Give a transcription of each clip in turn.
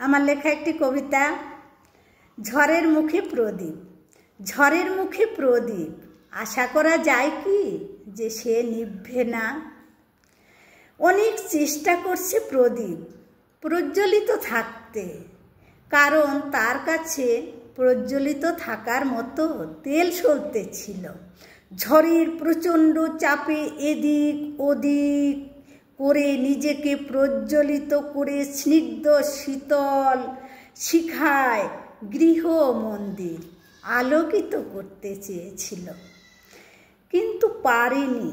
আমার লেখা একটি কবিতা, ঝড়ের মুখে প্রদীপ। ঝড়ের মুখে প্রদীপ, আশা করা যায় কি যে সে নিভবে না? অনেক চেষ্টা করছে প্রদীপ প্রজ্বলিত থাকতে, কারণ তার কাছে প্রজ্বলিত থাকার মতো তেল সলতে ছিল। ঝড়ের প্রচণ্ড চাপে এদিক ওদিক করে নিজেকে প্রজ্বলিত করে স্নিগ্ধ শীতল শিখায় গৃহ মন্দির আলোকিত করতে চেয়েছিল, কিন্তু পারেনি,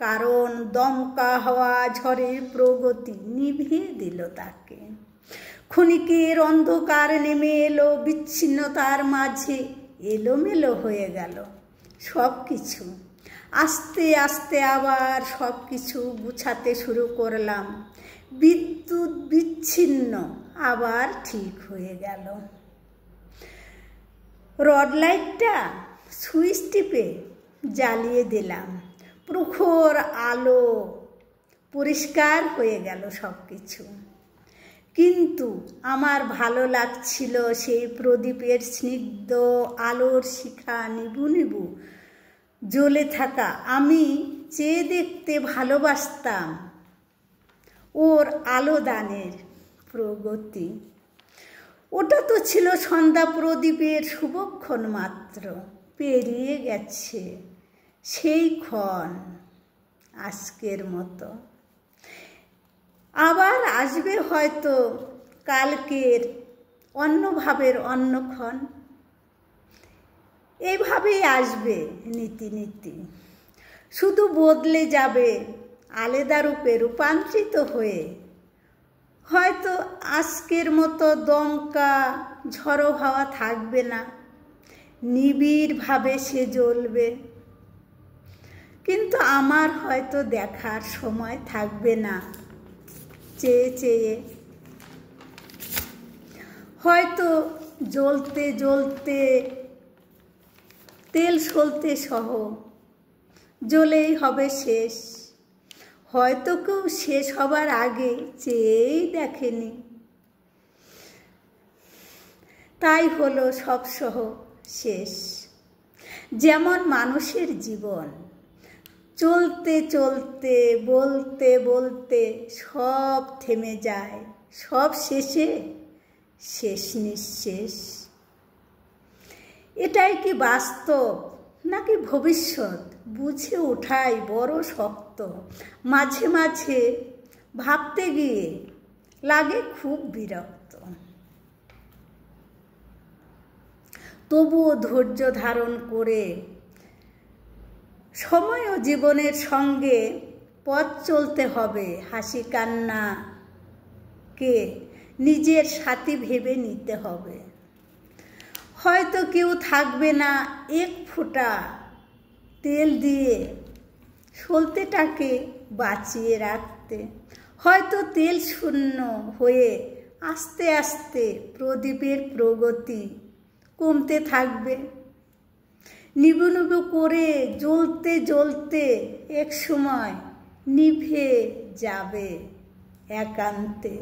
কারণ দমকা হওয়া ঝড়ের প্রগতি নিভিয়ে দিল তাকে। ক্ষণিকের অন্ধকার নেমে এলো, বিচ্ছিন্নতার মাঝে এলোমেলো হয়ে গেল সব কিছু। আস্তে আস্তে আবার সব কিছু গুছাতে শুরু করলাম। বিদ্যুৎ বিচ্ছিন্ন আবার ঠিক হয়ে গেল। রড লাইটটা সুইচ টিপে জ্বালিয়ে দিলাম, প্রখর আলো, পরিষ্কার হয়ে গেল সব কিছু। কিন্তু আমার ভালো লাগছিল সেই প্রদীপের স্নিগ্ধ আলোর শিখা নিবু নিবু জ্বলে থাকা। আমি চেয়ে দেখতে ভালোবাসতাম ওর আলো দানের প্রগতি। ওটা তো ছিল সন্ধ্যা প্রদীপের শুভক্ষণ মাত্র, পেরিয়ে গেছে সেই ক্ষণ আজকের মতো। আবার আসবে হয়তো কালকের অন্যভাবের অন্যক্ষণ। এভাবেই আসবে নীতি নীতি, শুধু বদলে যাবে আলাদা রূপে রূপান্তরিত হয়ে। হয়তো আজকের মতো দমকা ঝড়ো হাওয়া থাকবে না, নিবিড়ভাবে সে জ্বলবে। কিন্তু আমার হয়তো দেখার সময় থাকবে না, চেয়ে চেয়ে হয়তো জ্বলতে জ্বলতে তেল সলতে সহ জ্বলেই হবে শেষ। হয়তো কেউ শেষ হবার আগে চেয়েই দেখেনি, তাই হলো সব সহ শেষ। যেমন মানুষের জীবন, চলতে চলতে বলতে বলতে সব থেমে যায়, সব শেষে শেষ নিঃশেষ। এটাই কি বাস্তব নাকি ভবিষ্যৎ বুঝে ওঠাই বড় শক্ত। মাঝে মাঝে ভাবতে গিয়ে লাগে খুব বিরক্ত। তবুও ধৈর্য ধারণ করে সময় ও জীবনের সঙ্গে পথ চলতে হবে। হাসি কান্নাকে নিজের সাথী ভেবে নিতে হবে। হয়তো কেউ থাকবে না এক ফোঁটা তেল দিয়ে সলতেটাকে বাঁচিয়ে রাখতে। হয়তো তেল শূন্য হয়ে আস্তে আস্তে প্রদীপের প্রগতি কমতে থাকবে। নিবু নিবু করে জ্বলতে জ্বলতে এক সময় নিভে যাবে একান্তে।